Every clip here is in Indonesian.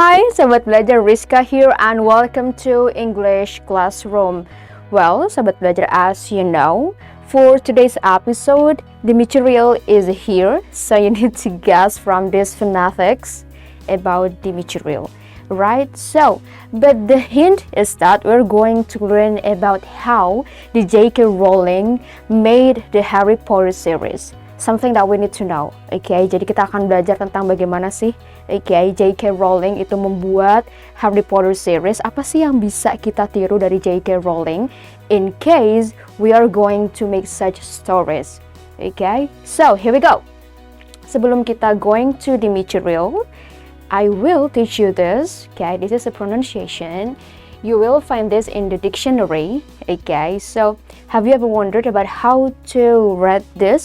Hi, Sobat Belajar, Rizka here and welcome to English Classroom. Well, Sobat Belajar, as you know, for today's episode, the material is here, so you need to guess from these phonetics about the material, right? So, but the hint is that we're going to learn about how the J.K. Rowling made the Harry Potter series. Something that we need to know, okay? Jadi kita akan belajar tentang bagaimana sih, okay, J.K. Rowling itu membuat Harry Potter series. Apa sih yang bisa kita tiru dari J.K. Rowling in case we are going to make such stories, okay? So here we go. Sebelum kita going to the material, I will teach you this, okay? This is a pronunciation. You will find this in the dictionary, okay? So, have you ever wondered about how to read this?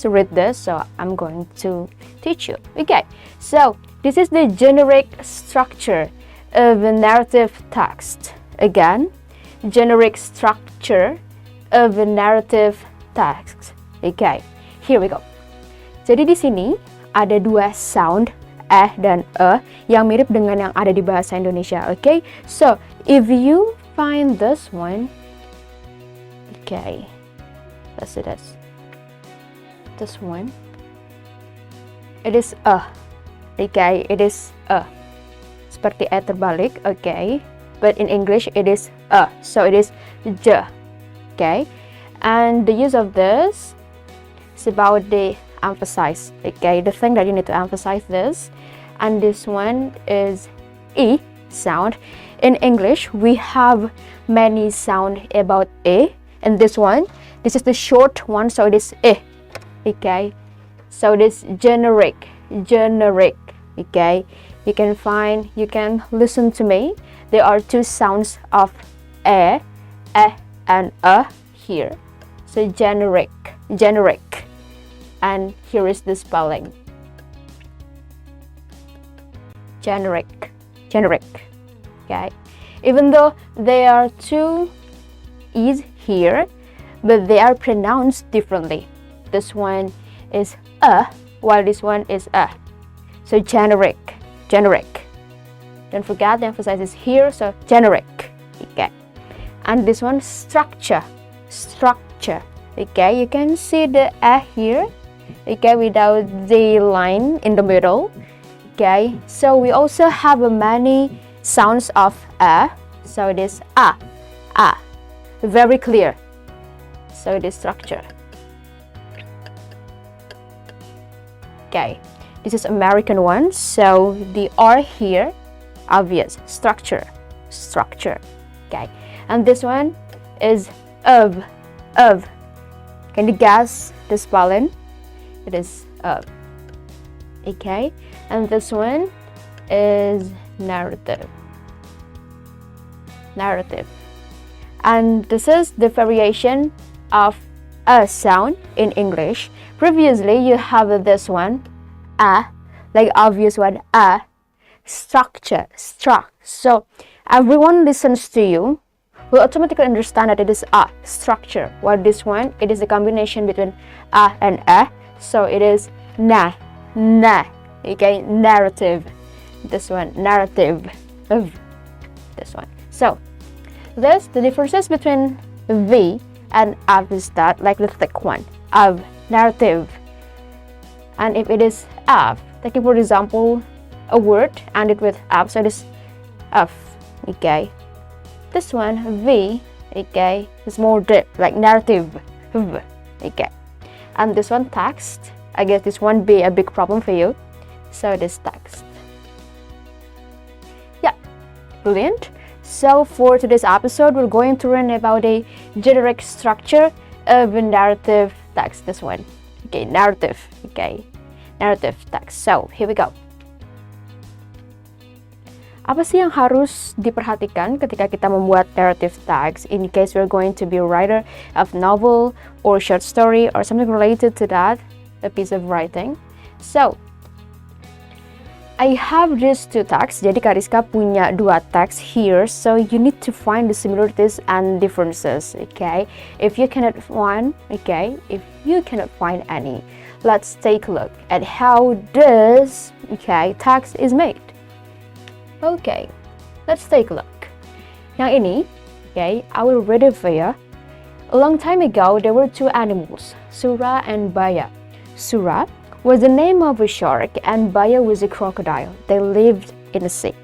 So, I'm going to teach you, okay? So, this is the generic structure of a narrative text. Again, generic structure of a narrative text. Okay, here we go. Jadi di sini ada dua sound dan yang mirip dengan yang ada di bahasa Indonesia. Okay, so if you find this one, okay, let's do this. This one, it is okay, it is seperti terbalik, okay, but in English it is so it is j, okay, and the use of this is about the emphasize, okay, the thing that you need to emphasize this, and this one is e sound. In English we have many sound about e, and this is the short one, so it is e, okay, so it is generic, okay. You can listen to me. There are two sounds of e and here, so generic, and here is the spelling, generic, okay. Even though there are two e's here, but they are pronounced differently. This one is while this one is so generic. Don't forget the emphasis is here, so generic, okay. And this one structure, okay. You can see the here, okay, without the line in the middle, okay. So we also have many sounds of so it is very clear, so it is structure, okay. This is American one, so the R here, obvious, structure, okay. And this one is of. Can you guess the spelling? It is of, okay. And this one is narrative, and this is the variation of a sound in English. Previously you have this one, like obvious one, structure. So everyone listens to you will automatically understand that it is structure. While this one, it is a combination between and so it is na, okay, narrative. This one, narrative of this one. So the differences between V and of is that, like the thick one, of narrative. And if it is of, taking for example a word ended with of, so it is of, okay. This one, V, okay, is more deep, like narrative, okay. And this one, text. I guess this won't be a big problem for you, so it is text. Yeah, brilliant. So for today's episode, we're going to learn about a generic structure of a narrative text. This one, okay, narrative, okay, narrative text. So here we go. Apa sih yang harus diperhatikan ketika kita membuat narrative text in case we're going to be a writer of novel or short story or something related to that, a piece of writing? So, I have these two texts. Jadi Kariska punya dua teks here, so you need to find the similarities and differences, okay? If you cannot find any, let's take a look at how this, okay, text is made. Okay, let's take a look. Yang ini, okay, I will read it for you. A long time ago, there were two animals, Sura and Baya. Sura was the name of a shark and Baya was a crocodile. They lived in the sea.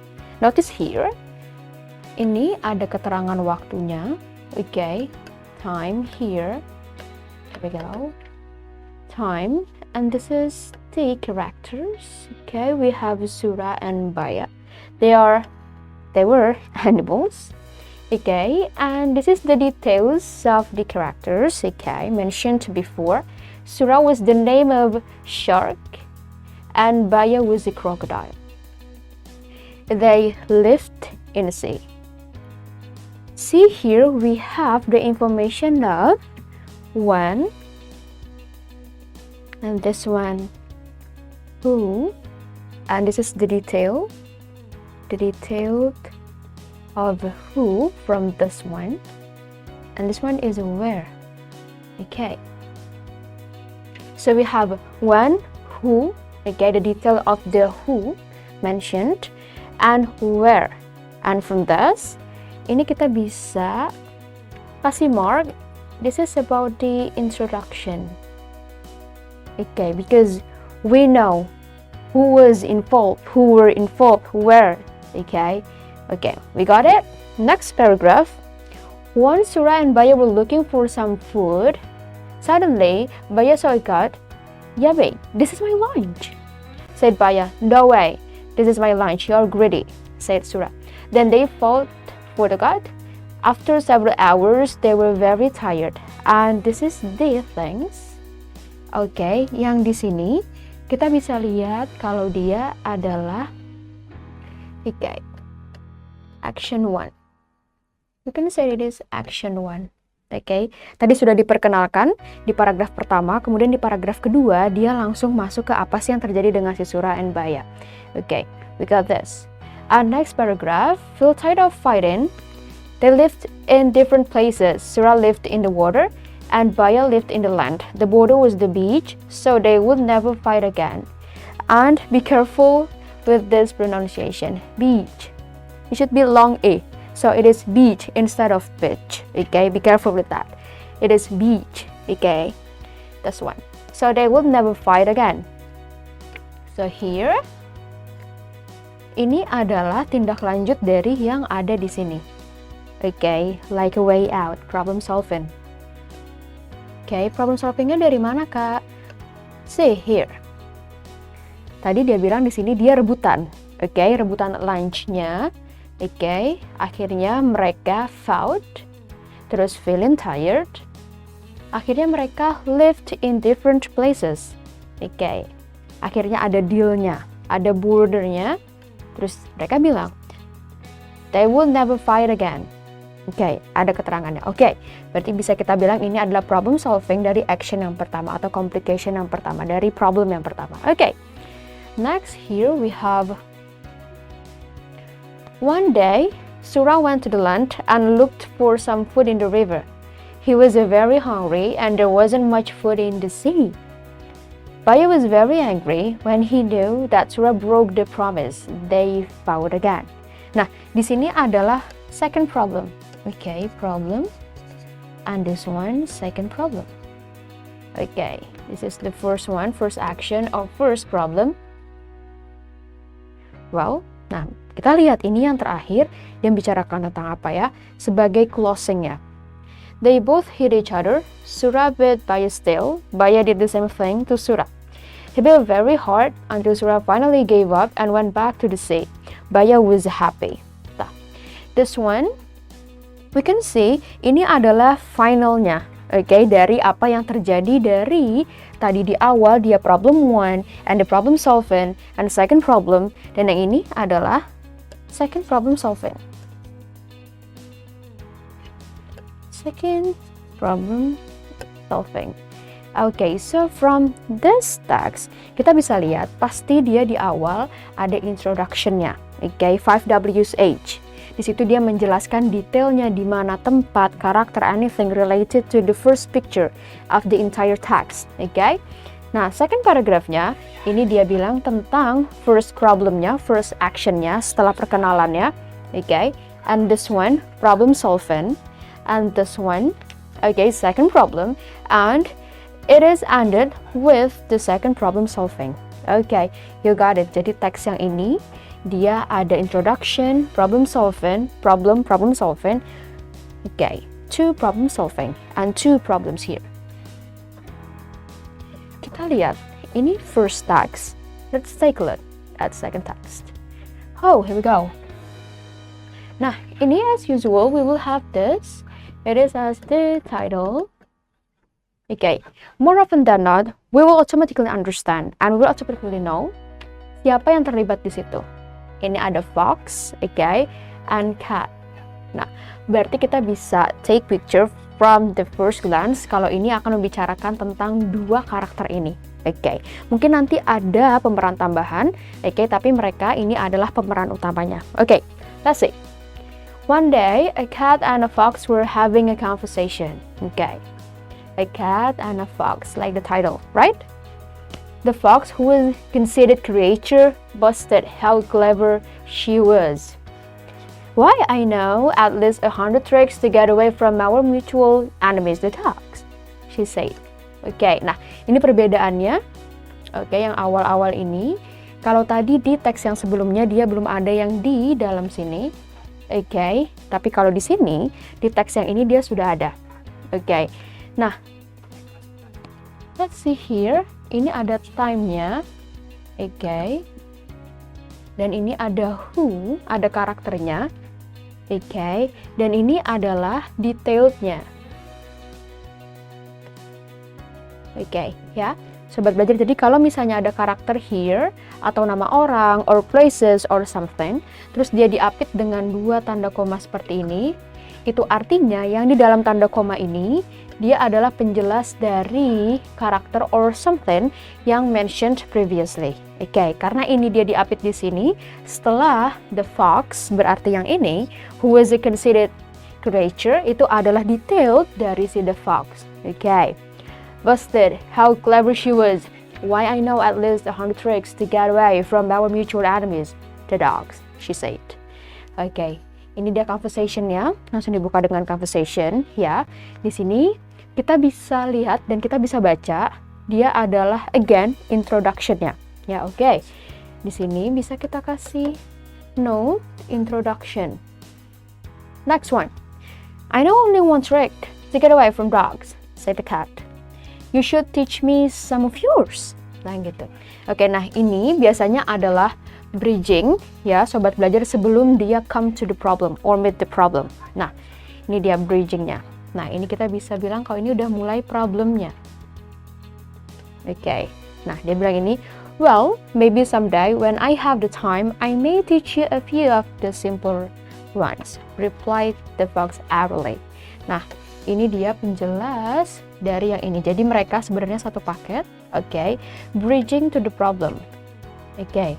Notice here, ini ada keterangan waktunya. Okay, time here. Here we go. Time, and this is the characters. Okay, we have Sura and Baya. They were animals. Okay, and this is the details of the characters. Okay, mentioned before. Sura was the name of shark and Baya was a crocodile. They lived in the sea. See here we have the information of when, and this one who, and this is the detail of who from this one, and this one is where. Okay, so we have when, who, okay, the detail of the who mentioned, and where, and from this ini kita bisa kasih mark. This is about the introduction. Okay, because we know who was involved, who were involved, where. Okay, we got it. Next paragraph. Once Sura and Baya were looking for some food. Suddenly, Baya saw a cat. Yeah, babe, this is my lunch, said Baya. No way, this is my lunch. You're greedy, said Sura. Then they fought for the cat. After several hours, they were very tired. And this is the things. Okay, yang di sini kita bisa lihat kalau dia adalah action 1. You can say it is action 1. Tadi sudah diperkenalkan di paragraf pertama, kemudian di paragraf kedua dia langsung masuk ke apa sih yang terjadi dengan si Sura and Baya. We got this. And next paragraph, feel tired of fighting. They lived in different places. Sura lived in the water and Baya lived in the land. The border was the beach, so they would never fight again. And be careful with this pronunciation. Beach. It should be long A. So it is beach instead of beach. Be careful with that. It is beach. This one. So they would never fight again. So here, ini adalah tindak lanjut dari yang ada di sini. Like a way out, problem solving. Problem solvingnya dari mana, Kak? See here. Tadi dia bilang di sini dia rebutan. Rebutan lunchnya. Akhirnya mereka fought, terus feeling tired. Akhirnya mereka lived in different places. Akhirnya ada dealnya, ada bordernya. Terus mereka bilang, they will never fight again. Ada keterangannya. Berarti bisa kita bilang ini adalah problem solving dari action yang pertama atau complication yang pertama, dari problem yang pertama. Next here we have one day Sura went to the land and looked for some food in the river. He was very hungry and there wasn't much food in the sea. Baya was very angry when he knew that Sura broke the promise. They fought again. Nah, di sini adalah second problem. Problem. And this one, second problem. This is the first one, first action or first problem. Well, nah, kita lihat ini yang terakhir, dia bicarakan tentang apa ya, sebagai closingnya. They both hit each other. Sura bit Baya's tail. Baya did the same thing to Sura. He bit very hard until Sura finally gave up and went back to the sea. Baya was happy. Nah, this one, we can see ini adalah finalnya. Dari apa yang terjadi dari tadi di awal dia problem 1 and the problem solving and second problem, dan yang ini adalah second problem solving. Second problem solving. So from this text kita bisa lihat pasti dia di awal ada introduction-nya. 5W's. Di situ dia menjelaskan detailnya di mana tempat, karakter, anything related to the first picture of the entire text. Nah, second paragraphnya, ini dia bilang tentang first problemnya, first actionnya setelah perkenalannya. Okay, and this one, problem solving. And this one, okay, second problem. And it is ended with the second problem solving. Okay, you got it. Jadi teks yang ini, dia ada introduction, problem solving, problem solving. Okay, two problem solving and two problems here. Kita lihat, ini first text. Let's take a look at second text. Oh, here we go. Nah, ini as usual, we will have this. It is as the title. Okay, more often than not, we will automatically understand and we will automatically know siapa yang terlibat di situ. Ini ada fox, okay, and cat. Nah, berarti kita bisa take picture from the first glance kalau ini akan membicarakan tentang dua karakter ini. Okay, mungkin nanti ada pemeran tambahan, okay, tapi mereka ini adalah pemeran utamanya. Okay, let's see. One day, a cat and a fox were having a conversation. Okay, a cat and a fox, like the title, right? The fox, who was conceited creature, boasted how clever she was. Why, I know at least 100 tricks to get away from our mutual enemies, the dogs, she said. Oke, nah ini perbedaannya. Oke, yang awal-awal ini, kalau tadi di teks yang sebelumnya dia belum ada yang di dalam sini. Oke, tapi kalau di sini, di teks yang ini dia sudah ada. Oke, nah, let's see here. Ini ada time-nya. Oke, dan ini ada who, ada karakternya. Oke, dan ini adalah detailed-nya. Oke, ya. Sobat belajar, jadi kalau misalnya ada karakter here, atau nama orang, or places, or something, terus dia diapit dengan dua tanda koma seperti ini, itu artinya yang di dalam tanda koma ini, dia adalah penjelas dari karakter or something yang mentioned previously. Oke, karena ini dia diapit di sini, setelah the fox, berarti yang ini, who was a conceited creature, itu adalah detailed dari si the fox. Oke. Boasted how clever she was. Why, I know at least 100 tricks to get away from our mutual enemies, the dogs, she said. Oke, ini dia conversation-nya. Langsung dibuka dengan conversation, ya. Di sini kita bisa lihat dan kita bisa baca, dia adalah again introduction-nya. Ya, oke. Di sini bisa kita kasih no introduction. Next one. I know only one trick to get away from dogs, said the cat. You should teach me some of yours. Nah gitu. Oke, nah ini biasanya adalah bridging ya sobat belajar sebelum dia come to the problem or meet the problem. Nah, ini dia bridgingnya. Nah, ini kita bisa bilang kalau ini udah mulai problemnya. Oke. Nah, dia bilang ini, well, maybe someday when I have the time, I may teach you a few of the simple ones, replied the fox airily. Nah, ini dia penjelas dari yang ini. Jadi mereka sebenarnya satu paket. Oke, bridging to the problem. Oke.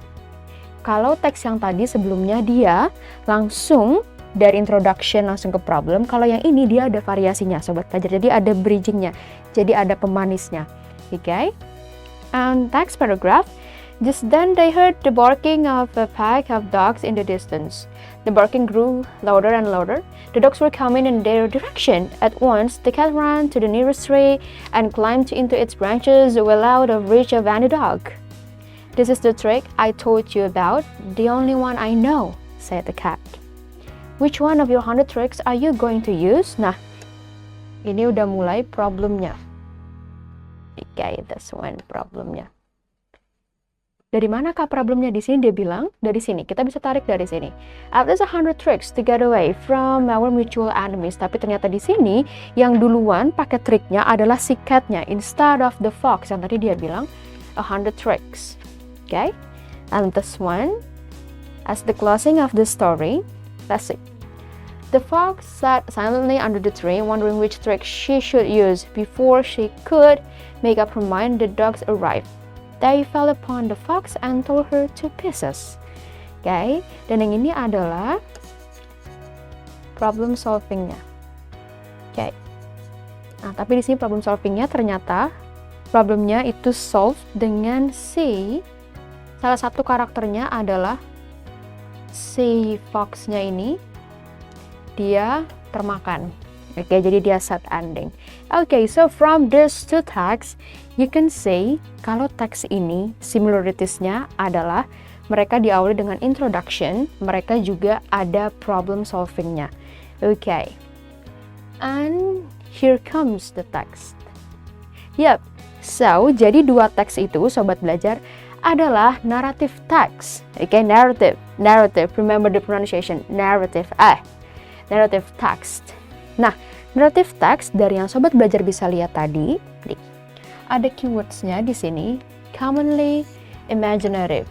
Kalau teks yang tadi sebelumnya dia langsung dari introduction langsung ke problem. Kalau yang ini dia ada variasinya, sobat belajar. Jadi ada bridgingnya. Jadi ada pemanisnya. Oke. And next paragraph. Just then they heard the barking of a pack of dogs in the distance. The barking grew louder and louder. The dogs were coming in their direction. At once, the cat ran to the nearest tree and climbed into its branches well out of reach of any dog. This is the trick I told you about, the only one I know, said the cat. Which one of your 100 tricks are you going to use? Nah, ini udah mulai problemnya. Okay, that's one problemnya. Dari manakah problemnya di sini? Dia bilang dari sini. Kita bisa tarik dari sini. At least 100 tricks to get away from our mutual enemies. Tapi ternyata di sini yang duluan pakai triknya adalah si catnya instead of the fox yang tadi dia bilang 100 tricks. Okay? And this one, as the closing of the story, let's see. The fox sat silently under the tree, wondering which trick she should use. Before she could make up her mind, the dogs arrived. They fell upon the fox and tore her to pieces. Okay, dan yang ini adalah problem solvingnya. Okay. Nah, tapi di sini problem solvingnya ternyata Problemnya itu solve dengan si, salah satu karakternya adalah si fox-nya ini, dia termakan. Oke, jadi dia sad ending. Oke, so from these two texts, you can say kalau teks ini similarities-nya adalah mereka diawali dengan introduction, mereka juga ada problem solving-nya. Oke, and here comes the text. Yep, so jadi dua teks itu, sobat belajar, adalah narrative text. Oke, narrative. Remember the pronunciation, narrative text. Nah, narrative text dari yang sobat belajar bisa lihat tadi, ada keywords-nya di sini, commonly imaginative.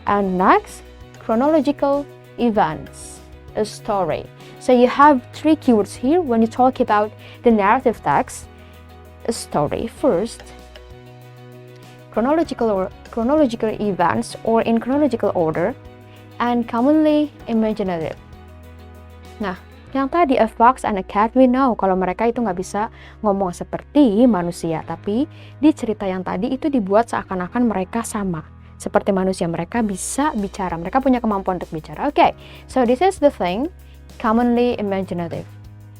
And next, chronological events, a story. So you have three keywords here when you talk about the narrative text. A story first, chronological events or in chronological order, and commonly imaginative. Nah, yang tadi a fox and a cat, we know kalau mereka itu nggak bisa ngomong seperti manusia, tapi di cerita yang tadi itu dibuat seakan-akan mereka sama seperti manusia, mereka bisa bicara, mereka punya kemampuan untuk bicara. Okay, so this is the thing, commonly imaginative,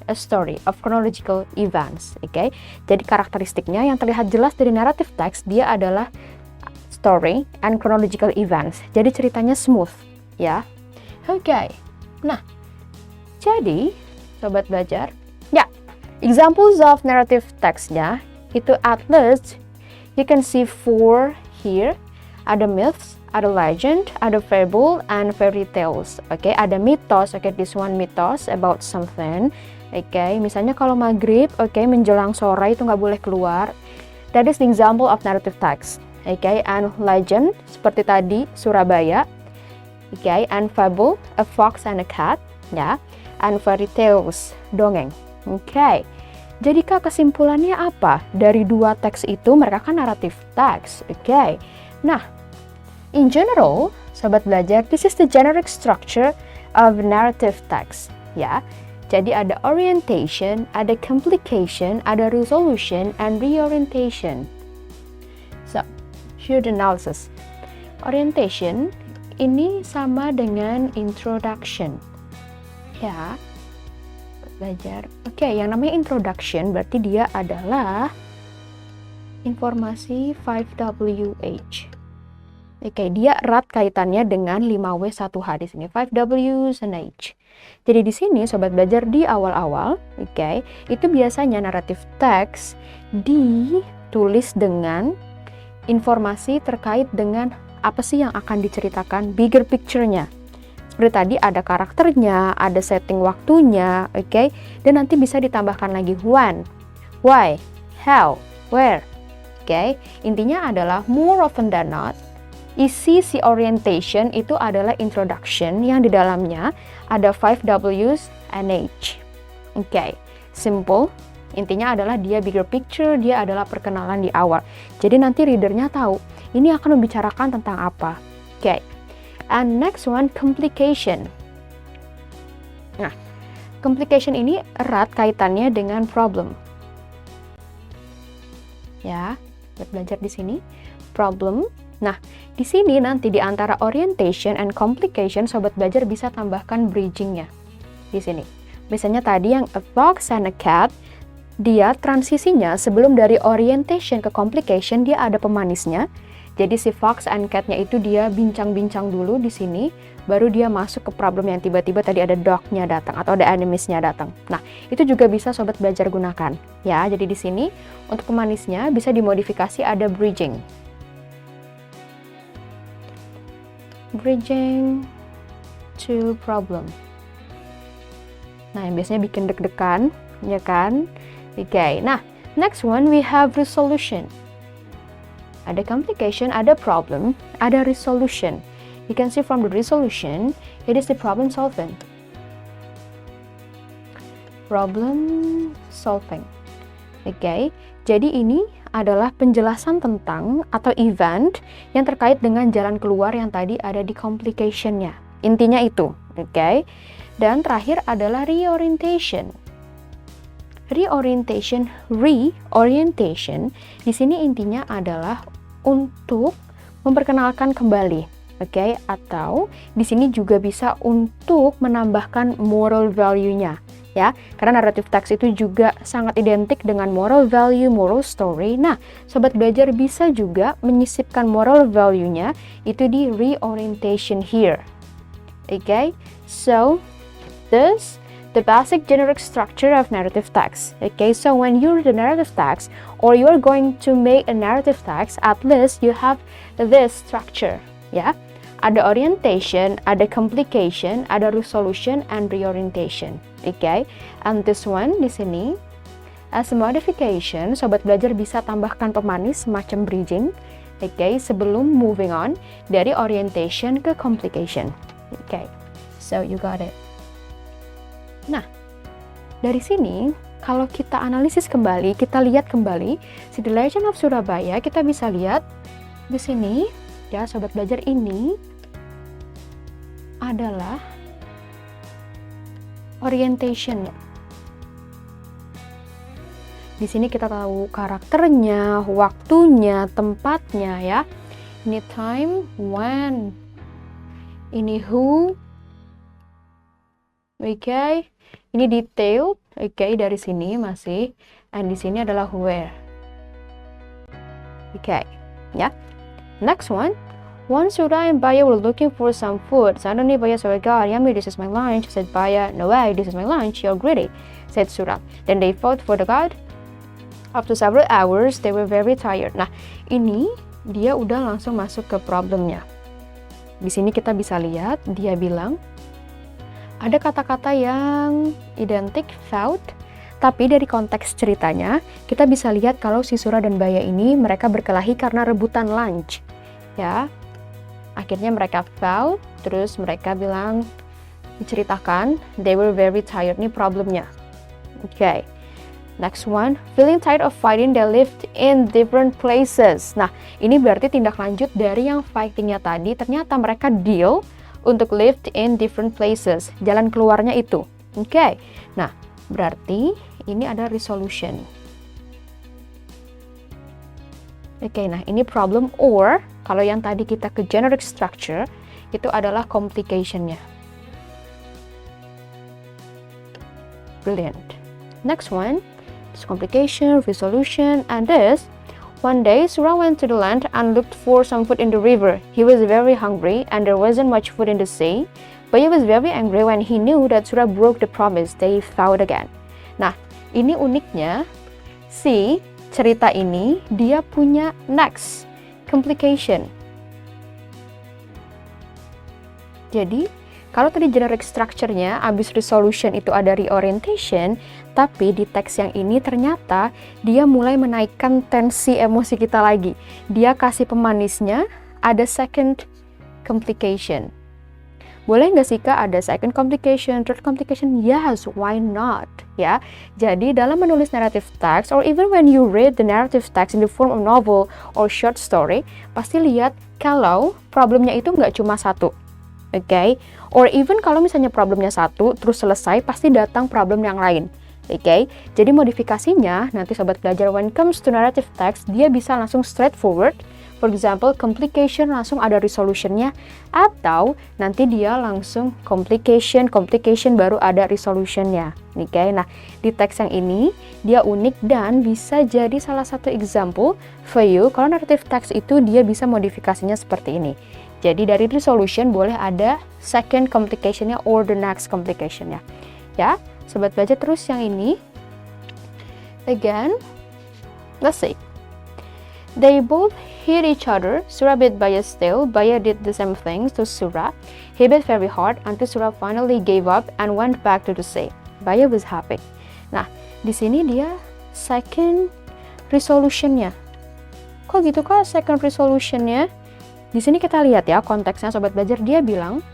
a story of chronological events. Okay, jadi karakteristiknya yang terlihat jelas dari narrative text, dia adalah story and chronological events. Jadi ceritanya smooth, ya. Okay, nah, jadi sobat belajar, ya, examples of narrative text-nya itu at least you can see four here. Ada myths, ada legend, ada fable, and fairy tales. Oke, ada mitos. Oke, this one mitos about something. Oke, misalnya kalau maghrib, oke, menjelang sore itu nggak boleh keluar. That is the example of narrative text. Oke, and legend seperti tadi Surabaya. Oke, and fable, a fox and a cat, ya. And fairy tales, dongeng. Oke. Jadi Kak, kesimpulannya apa? Dari dua teks itu mereka kan narrative text. Oke. Nah, in general, sobat belajar, this is the generic structure of narrative text, ya. Jadi ada orientation, ada complication, ada resolution, and reorientation. So, here the analysis. Orientation ini sama dengan introduction. Ya, belajar. Oke, yang namanya introduction berarti dia adalah informasi 5WH. Oke, dia erat kaitannya dengan 5W1H di sini. 5W and H. Jadi di sini sobat belajar di awal-awal, oke, itu biasanya narrative text ditulis dengan informasi terkait dengan apa sih yang akan diceritakan, bigger picture-nya. Seperti tadi ada karakternya, ada setting waktunya, oke, dan nanti bisa ditambahkan lagi when, why, how, where, oke. Intinya adalah more often than not, isi si orientation itu adalah introduction yang di dalamnya ada 5Ws and H, oke. Simple, intinya adalah dia bigger picture, dia adalah perkenalan di awal. Jadi nanti readernya tahu ini akan membicarakan tentang apa, oke. And next one, complication. Nah, complication ini erat kaitannya dengan problem. Ya, belajar di sini problem. Nah, di sini nanti di antara orientation and complication sobat belajar bisa tambahkan bridgingnya. Di sini. Misalnya tadi yang a fox and a cat, dia transisinya sebelum dari orientation ke complication dia ada pemanisnya. Jadi si fox and cat-nya itu dia bincang-bincang dulu di sini, baru dia masuk ke problem yang tiba-tiba tadi ada dog-nya datang atau ada enemies-nya datang. Nah, itu juga bisa sobat belajar gunakan. Ya, jadi di sini untuk pemanisnya bisa dimodifikasi ada bridging. Bridging to problem. Nah, yang biasanya bikin deg-degan, ya kan? Oke, nah, next one we have resolution. Ada complication, ada problem, ada resolution. You can see from the resolution, it is the problem solving. Problem solving. Oke, jadi ini adalah penjelasan tentang atau event yang terkait dengan jalan keluar yang tadi ada di complication-nya. Intinya itu, oke. Dan terakhir adalah reorientation. Reorientation di sini intinya adalah untuk memperkenalkan kembali, oke? Atau di sini juga bisa untuk menambahkan moral value-nya, ya. Karena narrative text itu juga sangat identik dengan moral value, moral story. Nah, sobat belajar bisa juga menyisipkan moral value-nya itu di reorientation here. Okay? So, this the basic generic structure of narrative text. Okay, so when you read a narrative text or you are going to make a narrative text, at least you have this structure, ya. Ada orientation, ada complication, ada resolution and reorientation. Okay, and this one di sini as a modification, sobat belajar bisa tambahkan pemanis semacam bridging. Okay, sebelum moving on dari orientation ke complication. Okay, so you got it. Nah, dari sini, kalau kita analisis kembali, kita lihat kembali, si The Legend of Surabaya, kita bisa lihat di sini, ya sobat belajar, ini adalah orientation. Di sini kita tahu karakternya, waktunya, tempatnya, ya. Ini time, when, ini who, okay. Ini detail, okay, dari sini masih, and di sini adalah where. Okay, ya. Next one. Once Surah and Baya were looking for some food. Suddenly Baya said, "God, yummy, this is my lunch." Said Baya, "No way, this is my lunch. You're greedy," said Surah. Then they fought for the god. After several hours, they were very tired. Nah, ini dia udah langsung masuk ke problemnya. Di sini kita bisa lihat, dia bilang, ada kata-kata yang identik, fought, tapi dari konteks ceritanya, kita bisa lihat kalau si Surah dan Baya ini mereka berkelahi karena rebutan lunch. Ya, akhirnya mereka fought, terus mereka bilang, diceritakan, they were very tired, ini problemnya. Okay, next one, feeling tired of fighting, they lived in different places. Nah, ini berarti tindak lanjut dari yang fightingnya tadi, ternyata mereka deal untuk lived in different places. Jalan keluarnya itu. Oke. Nah, berarti ini ada resolution. Oke, nah ini problem, or kalau yang tadi kita ke generic structure, itu adalah complication-nya. Brilliant. Next one, this complication, resolution, and this. One day, Surah went to the land and looked for some food in the river. He was very hungry and there wasn't much food in the sea. But he was very angry when he knew that Surah broke the promise. They fought again. Nah, ini uniknya, si cerita ini, dia punya next, complication. Jadi, kalau tadi generic structure-nya, abis resolution itu ada reorientation, tapi di teks yang ini ternyata dia mulai menaikkan tensi emosi kita lagi. Dia kasih pemanisnya, ada second complication. Boleh nggak sih Kak ada second complication, third complication? Yes, why not? Ya, jadi dalam menulis narrative text, or even when you read the narrative text in the form of novel or short story, pasti lihat kalau problemnya itu nggak cuma satu. Okay? Or even kalau misalnya problemnya satu, terus selesai, pasti datang problem yang lain. Okay? Jadi modifikasinya, nanti sobat belajar, when it comes to narrative text, dia bisa langsung straightforward. For example, complication langsung ada resolution-nya, atau nanti dia langsung complication baru ada resolution-nya. Okay? Nah, di teks yang ini, dia unik dan bisa jadi salah satu example for you, kalau narrative text itu dia bisa modifikasinya seperti ini. Jadi dari resolution boleh ada second complication-nya or the next complication-nya. Ya, sobat belajar, terus yang ini. Again, let's see. They both hit each other. Surah bit Baya's tail. Baya did the same things to Surah. He bit very hard until Surah finally gave up and went back to the sea. Baya was happy. Nah, di sini dia second resolution-nya. Kok gitu Kak second resolution-nya? Di sini kita lihat ya konteksnya sobat belajar, dia bilang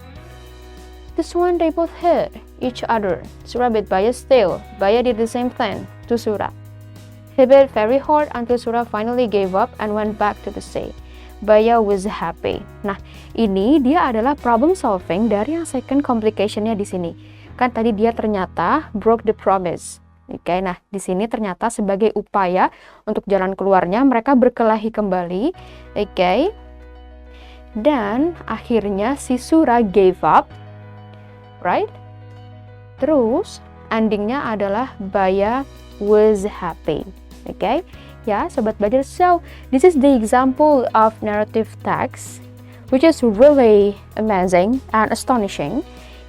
this one they both hit each other. Surah bit Baya's tail. Baya did the same thing to Surah. He bit very hard until Surah finally gave up and went back to the sea. Baya was happy. Nah, ini dia adalah problem solving dari yang second complication-nya di sini. Kan tadi dia ternyata broke the promise. Oke, nah di sini ternyata sebagai upaya untuk jalan keluarnya mereka berkelahi kembali. Oke. Dan akhirnya si Sura gave up. Right? Terus endingnya adalah Baya was happy. Oke. Ya, sobat belajar. So, this is the example of narrative text which is really amazing and astonishing.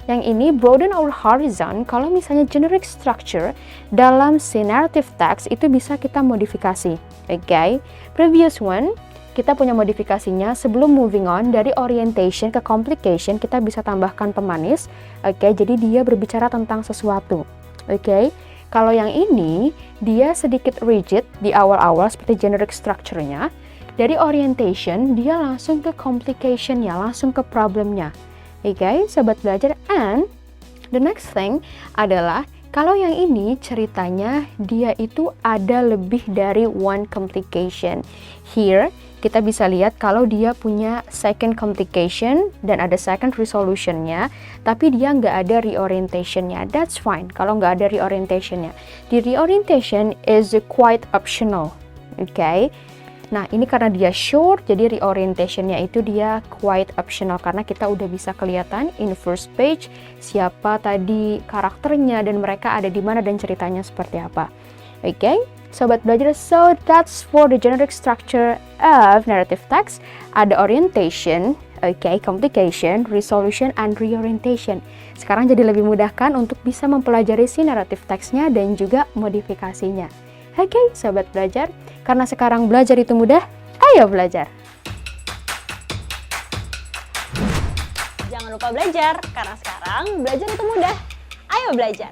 Yang ini broaden our horizon. Kalau misalnya generic structure dalam si narrative text itu bisa kita modifikasi. Oke. Previous one kita punya modifikasinya. Sebelum moving on dari orientation ke complication, kita bisa tambahkan pemanis. Oke, jadi dia berbicara tentang sesuatu. Oke. Kalau yang ini dia sedikit rigid di awal-awal seperti generic structure-nya. Dari orientation dia langsung ke complication-nya, langsung ke problem-nya. Oke, sobat belajar. And the next thing adalah kalau yang ini ceritanya dia itu ada lebih dari one complication. Here kita bisa lihat kalau dia punya second complication dan ada second resolution-nya, tapi dia nggak ada reorientation-nya. That's fine kalau nggak ada reorientation-nya. The reorientation is quite optional. Oke. Nah, ini karena dia short, jadi reorientation-nya itu dia quite optional karena kita udah bisa kelihatan in first page siapa tadi karakternya dan mereka ada di mana dan ceritanya seperti apa. Oke, sobat belajar, so that's for the generic structure of narrative text. Ada orientation, complication, resolution, and reorientation. Sekarang jadi lebih mudah kan untuk bisa mempelajari si narrative text-nya dan juga modifikasinya. Oke, sobat belajar, karena sekarang belajar itu mudah, ayo belajar. Jangan lupa belajar, karena sekarang belajar itu mudah. Ayo belajar.